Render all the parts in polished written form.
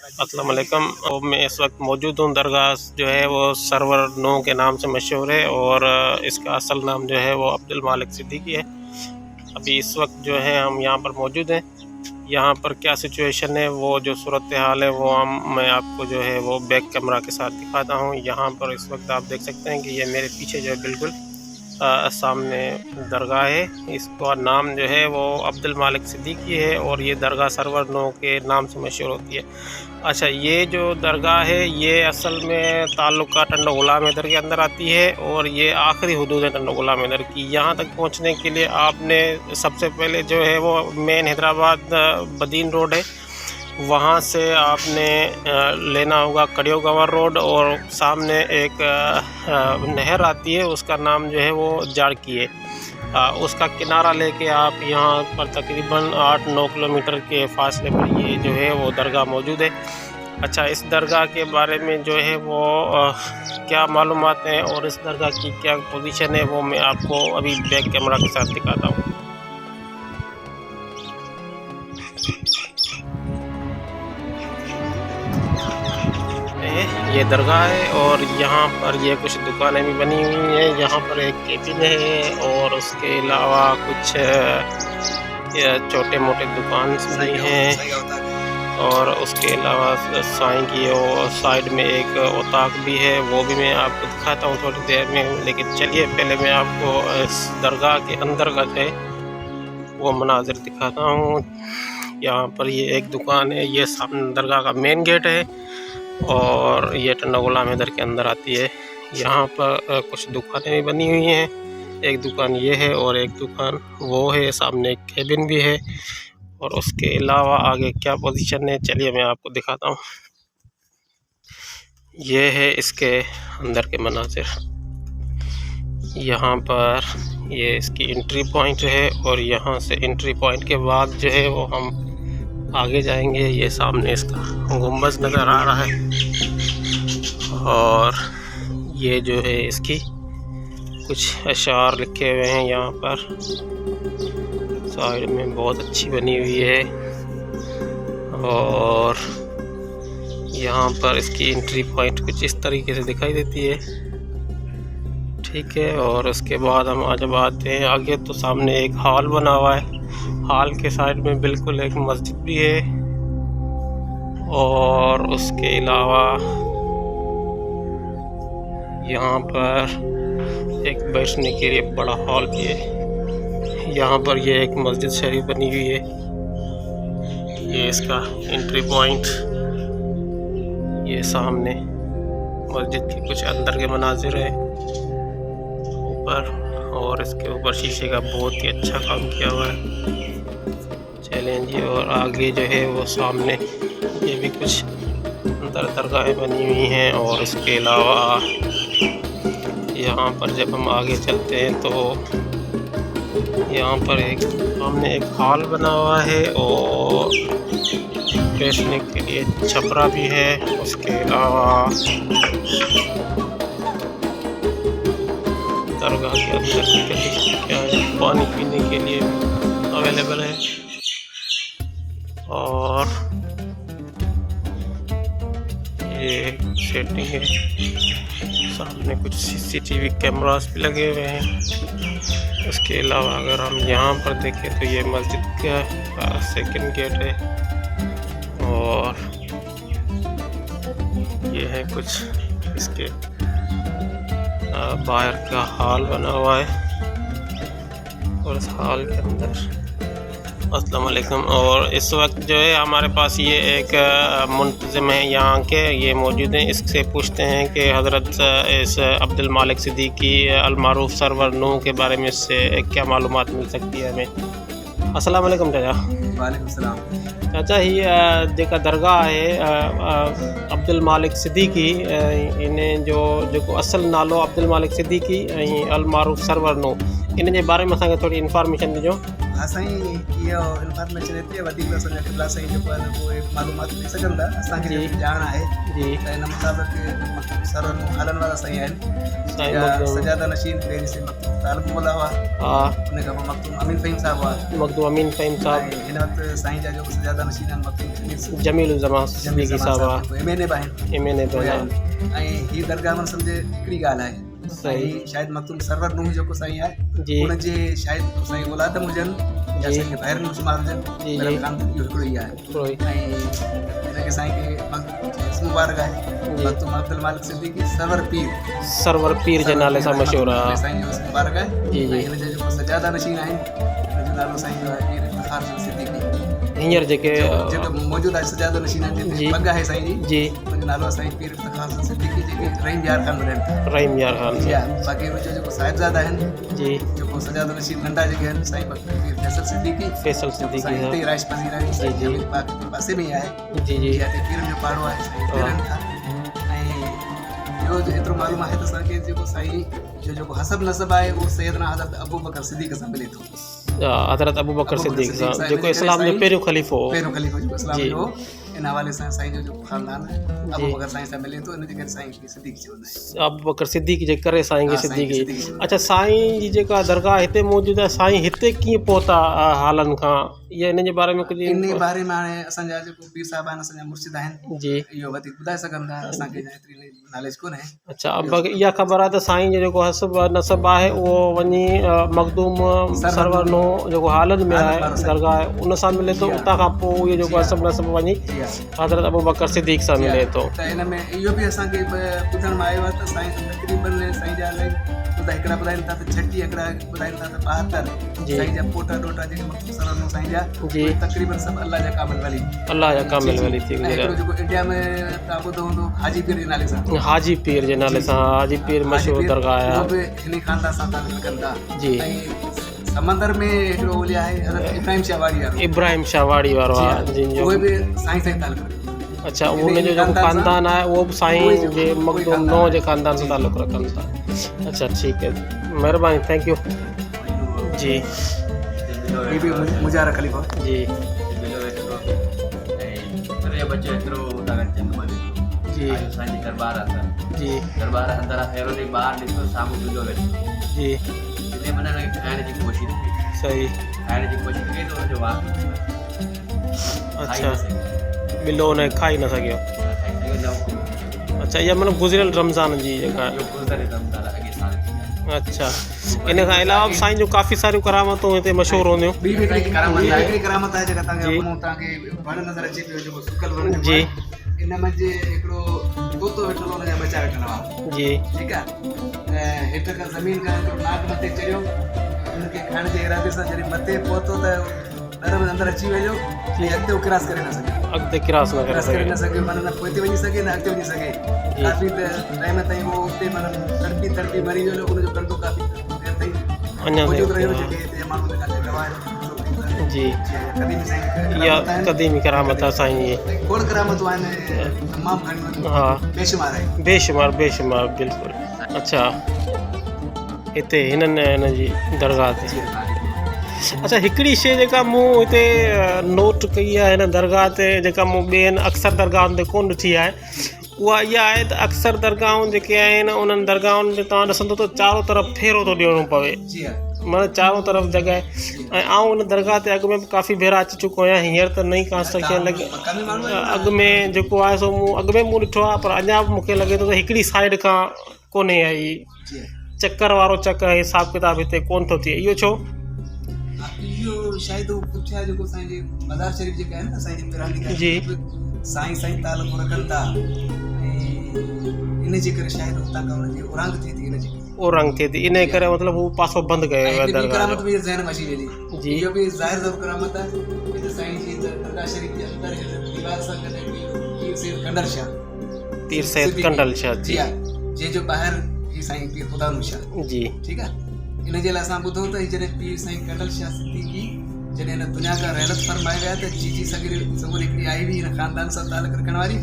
अस्सलाम वालेकुम। और मैं इस वक्त मौजूद हूँ दरगाह जो है वो सरवर नो के नाम से मशहूर है और इसका असल नाम जो है वो अब्दुल मालिक सिद्दीकी है। अभी इस वक्त जो है हम यहाँ पर मौजूद हैं। यहाँ पर क्या सिचुएशन है, वो जो सूरत हाल है वो मैं आपको जो है वो बैक कैमरा के साथ दिखाता हूँ। यहाँ पर इस वक्त आप देख सकते हैं कि ये मेरे पीछे जो है बिल्कुल सामने दरगाह है। इसका नाम जो है वो अब्दुल मालिक सिद्दीकी है और ये दरगाह सरवर नो के नाम से मशहूर होती है। अच्छा, ये जो दरगाह है ये असल में ताल्लुका टंडो गुलाम हैदर के अंदर आती है और ये आखिरी हुदूद है टंडो गुलाम हैदर की। यहाँ तक पहुँचने के लिए आपने सबसे पहले जो है वो मेन हैदराबाद बदीन रोड है, वहाँ से आपने लेना होगा कड़ियो गंवर रोड और सामने एक नहर आती है, उसका नाम जो है वो जाड़की है। उसका किनारा लेके आप यहाँ पर तकरीबन 8-9 किलोमीटर के फासले पर ये जो है वो दरगाह मौजूद है। अच्छा, इस दरगाह के बारे में जो है वो क्या मालूमात हैं और इस दरगाह की क्या पोजीशन है वो मैं आपको अभी बैक कैमरा के साथ दिखाता हूँ। ये दरगाह है और यहाँ पर ये कुछ दुकानें भी बनी हुई हैं। यहाँ पर एक केबिन है और उसके अलावा कुछ छोटे मोटे दुकान भी हैं और उसके अलावा साईं की और साइड में एक उताक भी है, वो भी मैं आपको दिखाता हूँ थोड़ी देर में। लेकिन चलिए पहले मैं आपको इस दरगाह के अंदर का है वो मनाजिर दिखाता हूँ। यहाँ पर ये एक दुकान है, ये सामने दरगाह का मेन गेट है और ये टंडो गुलाम हैदर के अंदर आती है। यहाँ पर कुछ दुकानें भी बनी हुई हैं, एक दुकान ये है और एक दुकान वो है, सामने एक केबिन भी है और उसके अलावा आगे क्या पोजीशन है चलिए मैं आपको दिखाता हूँ। ये है इसके अंदर के मनाजिर। यहाँ पर ये इसकी एंट्री पॉइंट है और यहाँ से एंट्री पॉइंट के बाद जो है वो हम आगे जाएंगे। ये सामने इसका गुंबज नज़र आ रहा है और ये जो है इसकी कुछ अशार लिखे हुए हैं यहाँ पर साइड में, बहुत अच्छी बनी हुई है। और यहाँ पर इसकी एंट्री पॉइंट कुछ इस तरीके से दिखाई देती है, ठीक है। और उसके बाद हम जब आते हैं आगे तो सामने एक हॉल बना हुआ है, हॉल के साइड में बिल्कुल एक मस्जिद भी है और उसके अलावा यहाँ पर एक बैठने के लिए बड़ा हॉल भी है। यहाँ पर ये एक मस्जिद शरीफ बनी हुई है, ये इसका एंट्री पॉइंट, ये सामने मस्जिद के कुछ अंदर के मनाजिर हैं ऊपर और इसके ऊपर शीशे का बहुत ही अच्छा काम किया हुआ है। चलें जी, और आगे जो है वो सामने ये भी कुछ अंदर दरगाहें बनी हुई हैं और इसके अलावा यहाँ पर जब हम आगे चलते हैं तो यहाँ पर एक सामने एक हॉल बना हुआ है और बैठने के लिए छपरा भी है। उसके अलावा दरगाह के अंदर क्या है, पानी पीने के लिए अवेलेबल है और ये सेटिंग है। सामने कुछ सीसीटीवी कैमरास भी लगे हुए हैं। उसके अलावा अगर हम यहाँ पर देखें तो ये मस्जिद का सेकंड गेट है और ये है कुछ इसके बाहर का हॉल बना हुआ है और इस हॉल के अंदर अस्सलाम वालेकुम। और इस वक्त जो है हमारे पास ये एक मुंतज़िम है यहाँ के, ये मौजूद हैं। इससे पूछते हैं कि हज़रत इस अब्दुल मालिक सिद्दीकी अलमारूफ सरवर नो के बारे में इससे क्या मालूमात मिल सकती है हमें। अस्सलाम वालेकुम चाचा। वालेकुम सलाम चाचा, ही जेका दरगाह है अब्दुल मालिक सिद्दीकी, इन्हें जो असल नालो अब्दुल मालिक सिद्दीकी अलमारूफ सरवर नो, इन जे बारे में असांखे थोड़ी इंफॉर्मेशन ॾिजो। हा साईं इहो इंफॉर्मेशन एतिरी वधीक असांजा क़िबला साईं जेको आहे न उहे मालूमात ॾेई सघनि था असांखे जी। जेतिरी ॼाण आहे जी त हिन मुताबिक़ सरवर नूं हलण वारा साईं आहिनि साईं या मखदूम सजादा नशीन पहिरीं से मखदूम तालिब मौला हुआ हा उन खां पोइ मखदूम अमीन फ़हीम साहिबु हुआ मखदूम अमीन फ़हीम साहब ऐं हिन वक़्तु साईं जा जेको सजादा नशीन आहिनि मखदूम जमील ज़मा सिद्दीकी साहब एमएनए बि आहिनि एमएनए उहे पे आहिनि ऐं हीअ दरगाह में सम्झे हिकिड़ी ॻाल्हि आहे सही ऐं शायदि मखदूम सरवर नूह जेको साईं आहे जी उनजे शायदि साईं औलाद हुजनि या जी। साईं खे ॿाहिरि में शुमार हुजनि जी, पर जी। ख़ानदान इहो हिकिड़ो ई आहे थोरो ई ऐं हिनखे साईं खे इस्म मुबारक आहे जी। मखदूम अब्दुल मालिक सिद्दीकी सरवर पीर सरवर पीर जे नाले सां मशहूरु आहे साईं जो इस्म मुबारक आहे जी, जी। ऐं हिन जा जेको सजादा नशीन आहिनि हिन जो नालो साईं जो आहे पीर इफ्तिखार सिद्दीकी हींअर जेके जेको मौजूदु आहे सजादा नशीन आहिनि जी। जिते पग आहे साईं जी जी हुनजो नालो आहे साईं पीर इफ्तिखार सिद्दीकी जेके रहीम यार ख़ान ॿुधाइनि था रहीम यार ख़ान जी हा बाक़ी हुनजो जेको साहिबज़ादा आहिनि जी जेको सजादा नशीन नंढा जेके आहिनि साईं पीर फैसल सिद्दीकी फैसल जेको सिद्दीकी साईं हिते ई साहब राइश पज़ीर आहे जी, साईं जी। जमील पाक जे पासे में ई आहे जी जी जिते पीरनि जो पाड़ो आहे साईं पीरनि खां ऐं ॿियो एतिरो मालूम आहे त असांखे जेको साईं जो जेको हसब नसब आहे उहो सैयदना हज़रत अबू बकर सिद्दीक़ सां मिले थो हज़रत अबू बकर सिद्दीक सिद्दीक़ साहब साहिब जेको जे इस्लाम जो साईं पहिरियों ख़लीफ़ो हो पहिरियों ख़लीफ़ो जेको इस्लाम जी। जो इन हवाले सां साईं जो जेको ख़ानदान आहे अबू जी। बकर साईं सां मिले थो इनजे करे साईं खे सिद्दीक़ चवंदा आहिनि अबू बकर सिद्दीक जे करे साईं खे हा, साईं खे सिद्दीकी सिद्दीक़। अच्छा साईं जी जेका दरगाह हिते मौजूदु आहे साईं हिते कीअं पहुता हालनि खां या इन जे बारे में कुझु इन बारे में हाणे असांजा जेको पीर साहिब आहिनि असांजा मुर्शिद आहिनि जी इहो वधीक ॿुधाए सघनि था असांखे एतिरी नॉलेज कोन्हे अच्छा अब इहा ख़बर आहे त साईं जो जेको हसब नसब आहे उहो वञी मखदूम सरवर नो जेको हालनि में आहे दरगाह आहे उन सां मिले थो उतां खां पोइ इहो जेको हसब नसब वञी जी हा हज़रत अबू बकर सिद्दीक सां मिले थो त हिन में इहो बि असांखे ॿुधण में आयो आहे त साईं तक़रीबन साईं जा इलाही हिकिड़ा ॿुधाइनि था त 36 हिकिड़ा ॿुधाइनि था त 72 जी। साईं जा पोटा ॾोटा जेके मखदूम सरवर नूं साईं जा जी उहे तक़रीबन सभु अल्लाह जा कामिल वली अल्लाह जा कामिल जी, वली थी ऐं हिकिड़ो जेको इंडिया में तव्हां ॿुधो हूंदो हाजी पीर जे नाले सां हाजी पीर जे नाले सां हाजी पीर मशहूरु दरगाह उहो आहे बि हिन ख़ानदान सां तालुक़ रखनि था जी। ऐं समंदर में हिकिड़ो ओलिया आहे हज़रत इब्राहिम शाह वाड़ी वारो इब्राहिम शाह वाड़ी वारो आहे जिन जो उहे बि साईं सां तालुक़ रखनि अच्छा उन जो जेको ख़ानदान आहे उहो बि साईं जे मखदूम नो जे ख़ानदान सां तालुक़ रखनि था अच्छा ठीकु है महिरबानी थैंक यू जी ये भी मुजारा खलीफा जी बच्चे जी दरबार आता जी दरबार अंदर फेरो नहीं बाहर निकलो सामू बिलो बैठो जी जितने मना ने खाने की कोशिश की सही खाने की कोशिश की तो जो वाह अच्छा बिलो ने खाई न सघियो अच्छा इहा मतिलबु गुज़िरियल रमज़ान जी जेका अच्छा इन खां अलावा बि साईं जो काफ़ी सारियूं करामतूं हिते मशहूरु हूंदियूं ॿी बि हिकिड़ी करामत करामत आहे जेका जी। तव्हांखे वञूं तव्हांखे वण नज़र अचे पियो जेको सुकल वण जेको जी। आहे। इन मंझि हिकिड़ो तोतो वेठल हुनजा बचा वेठल हुआ जी ठीकु आहे ऐं हेठि खां ज़मीन खां हिकिड़ो नाग मथे चढ़ियो हुनखे खाइण जे इरादे सां जॾहिं मथे पहुतो त दर में अंदरि अची वियो ऐं अॻिते उहो क्रॉस करे न सघियो अॻिते क्रास न करे क्रॉस करे न सघे सघियो माना न पोइते वञी सघे न अॻिते वञी सघे जी। काफ़ी टाइम ताईं उहो उते माना तड़पी मरी वियो हुनजो कंदो काफ़ी देरि ताईं अञा मौजूदु रहियो ताईं जेके हिते माण्हू जेका गवाह जी कॾहिं बि साईं इहा क़दीमी करामत आहे साईं जी खोड़ करामतूं आहिनि तमामु घणियूं हा बेशुमार आहे बेशुमार बिल्कुलु अच्छा हिते हिननि हिन जी दरगाह ते अच्छा हिकिड़ी शइ जेका मूं हिते नोट कई आहे हिन दरगाह ते जेका मूं ॿियनि अक्सर दरगाहुनि ते कोन ॾिठी आहे उहा इहा आहे त अक्सर दरगाहूं जेके आहिनि उन्हनि दरगाहुनि ते तव्हां ॾिसंदो त चारो तरफ़ फेरो थो ॾियणो पवे जी हा मतिलबु चारो तरफ़ जॻह ऐं आउं उन दरगाह ते अॻु में बि काफ़ी भेरा अची चुको आहियां हींअर त नई कंस्ट्रक्शन लॻी मकानी माण्हू आहिनि अॻु में जेको आहे सो मूं अॻु में मूं ॾिठो आहे पर अञा बि मूंखे लॻे थो त हिकिड़ी साइड खां कोन्हे आई जी हा। चकर वारो चकर हिसाब किताब हिते कोन थो थिए इहो छो इहो शायदि उहो पुठियां जेको साईं जी मज़ार शरीफ़ जेका आहे न साईं जी पिराली जी। साईं तालुक़ रखनि था ऐं इन जे करे शायदि हुतां खां हुनजी उरांग थिए थी इन जे करे उहो रंग थिए थी इन करे मतिलबु हू पासो बंदि कयो वियो आहे हिकिड़ी दरगाह करामत जो। बि ज़हन में अची वेंदी जी। इहो बि ज़ाहिर ज़रूर करामत आहे हिते साईं जी दरगाह शरीफ़ जे अंदरि दीवार सां गॾु पीर सैयद कंडल शाह पीर सैयद कंडल शाह जी जी हा जंहिंजो ॿाहिरि ही साईं पीर ख़ुदानू शाह जी ठीकु आहे इन जे लाइ असां ॿुधो त जॾहिं पीर साईं कंडल शाह सिद्दीकी जॾहिं हिन दुनिया खां रहलत फरमाए विया त जी सगुर हिकिड़ी आई हुई हिन ख़ानदान सां तालुक़ रखण वारी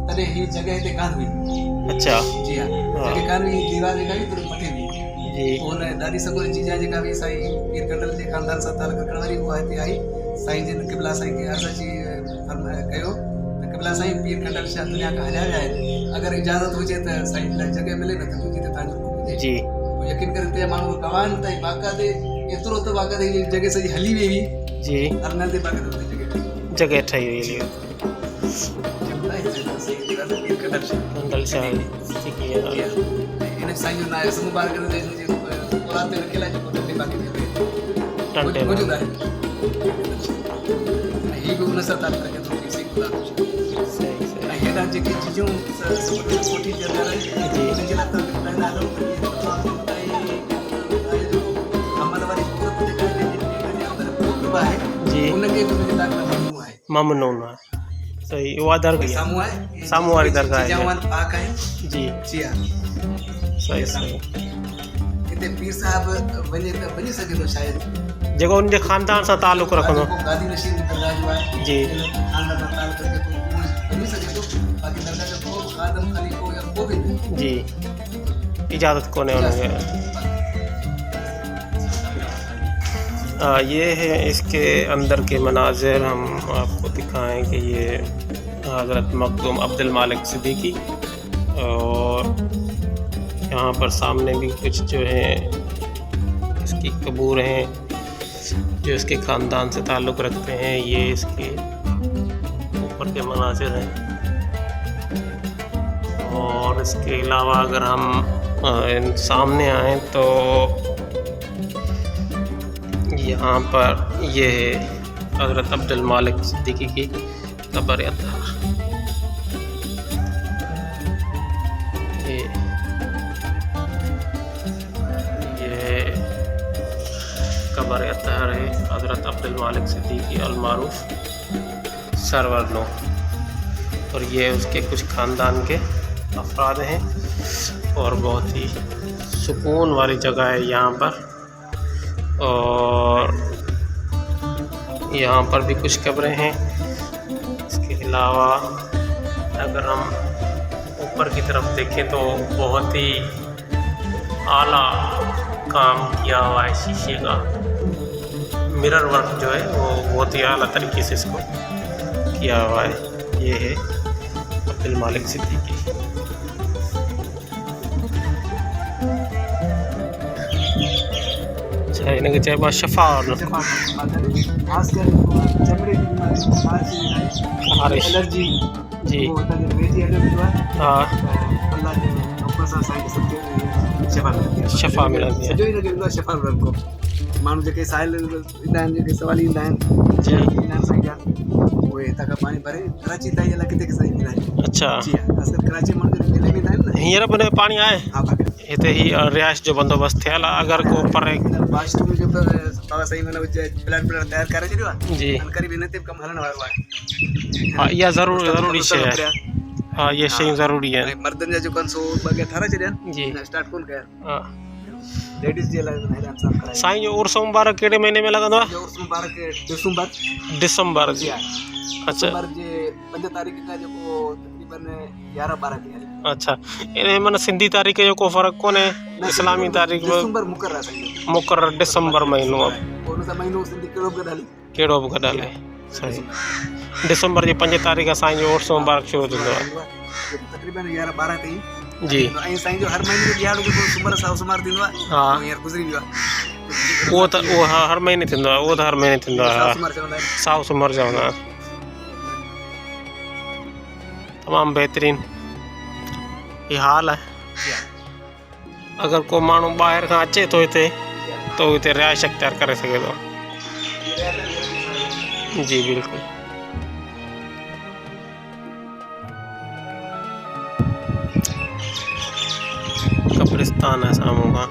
तॾहिं हीअ जॻह हिते कान हुई अच्छा जी हा जॾहिं कान हुई दीवार जेका हुई तुर मथे हुई जी हुन ॾाढी सगोरी जीजा जेका बि साईं पीर कंडल जे ख़ानदान सां तालुक रखण वारी उहा हिते आई। साईं जिन क़िबला साईं खे अर्ज़ अची कयो त क़िबला साईं पीर कंडल शाह दुनिया खां हलिया विया आहिनि, अगरि इजाज़त हुजे त साईं लाइ जॻह मिले न त मुंहिंजी त तव्हांजो हुजे। जी यकीन करे ते माण्हू गवाहनि त बाक़ाइदे एतिरो त बाक़ाइदे इहा जॻह सॼी हली वई हुई, जी अरनल ते बाक़ाइदे हुते जगह ठही हुई है पीर कंडल शाह कंडल शाह सिद्दीकी है। इन साईं जो नालो समूह बार करे ते जे औलाद ते रखियल आहे जेको टंडे बाक़ी में टंडे मौजूद आहे। ऐं हीअ बि हुन सां तालुक रखे थो पीर साईं ख़ुदा सही सही ऐं हेॾा जेके चीजूं कोठी जे अंदरि उनजे लाइ त नालो अमल वारी सूरत जेका आहे जी उनखे बि उनजे लाइ ममनू आहे। ममनून है सही उहा दरगाह साम्हूं आहे साम्हूं वारी दरगाह आहे। जवान पाक आहे जी जी हा। सही सही हिते पीर साहिब वञे त वञी सघे थो शायदि जेको उनजे ख़ानदान सां तालुक़ रखंदो। गादी नशीन दरगाह जो आहे जी ख़ानदान सां तालुक़ रखे थो वञी सघे थो, बाक़ी दरगाह जो को ख़ादम ख़लीफ़ो या को बि न जी इजाज़त कोने उनखे। ये है इसके अंदर के मनाजिर हम आपको दिखाएं कि ये हज़रत मखदूम अब्दुल मालिक सिद्दीकी और यहाँ पर सामने भी कुछ जो है इसकी कबूर हैं जो इसके ख़ानदान से ताल्लुक़ रखते हैं। ये इसके ऊपर के मनाजिर हैं और इसके अलावा अगर हम सामने आएँ तो यहाँ पर ये है हज़रत अब्दुल मालिक सिद्दीकी की कब्र अतहर। ये कब्र अतहर है हज़रत अब्दुल मालिक सिद्दीकी अल मारूफ सरवर नो, और ये उसके कुछ ख़ानदान के अफराद हैं और बहुत ही सुकून वाली जगह है यहाँ पर। और यहाँ पर भी कुछ कब्रें हैं। इसके अलावा अगर हम ऊपर की तरफ देखें तो बहुत ही आला काम किया हुआ है, शीशे का मिरर वर्क जो है वो बहुत ही आला तरीके से इसको किया हुआ है। ये है अब्दुल मालिक सिद्दीकी। इनके चइबो शफ़ा एलर्जी जी हाँ शफ़ा मिलंदी आहे। शफ़ा को माण्हू जेके साहिल ईंदा आहिनि, जेके सवाली ईंदा आहिनि जी साईं जा उहे हितां खां पाणी भरे कराची ताईं अलाए किथे साईं ईंदा आहिनि। अच्छा जी हा असां कराची माण्हू जेके दिल्ली में ईंदा आहिनि न हींअर बि पाणी आहे हा बाक़ी हिते ही रिहाइश जो बंदोबस्तु थियल आहे। अगरि को परे वाशरूम जो बाबा साईं मन प्लान तयारु करे छॾियो आहे जी क़रीब हिन ते कमु हलण वारो आहे। हाँ इहा ज़रूरी शइ आहे। हाँ ये शयूं ज़रूरी आहिनि। ऐं मर्दनि जा जेको आहिनि सो ॿ ठाराए छॾिया आहिनि जी स्टार्ट कोन कया हाँ लेडीज़ जे लाइ हैरान सां कराए। साईं जो उर्स मुबारक कहिड़े महीने में लॻंदो आहे? जो उस मुबारक दिसंबर दिसंबर जी जी हा अच्छा दिसंबर जे 5 तारीख़ खां जेको तक़रीबन 11-12 ॾींहं हले। अच्छा इन मन सिंधी तारीख़ जो को फ़र्क़ु कोन्हे? इस्लामी तारीख़ दिसंबर मुक़ररु आहे साईं मुक़ररु दिसंबर महीनो आहे। हुन सां महीनो सिंधी कहिड़ो बि हले कहिड़ो बि गॾु हले सही। दिसंबर जी 5 तारीख़ साईं जो उर्स मुबारक शुरू थींदो आहे तक़रीबन 11-12 ताईं जी। ऐं साईं जो हर महीने जो ॾियारो जेको सूमर सां सूमर थींदो आहे हा हींअर गुज़री वियो आहे। उहो त उहो हर महीने थींदो आहे। उहो त हर महीने थींदो आहे। सूमर चवंदा आहिनि। साओ सूमर चवंदा आहिनि। तमामु बहितरीनु इहा हाल आहे। अगरि को माण्हू ॿाहिरि खां अचे थो हिते तो हिते रिहाइश अख्तियार करे सघे थो। जी बिल्कुलु कब्रिस्तान है साम्हूं खां।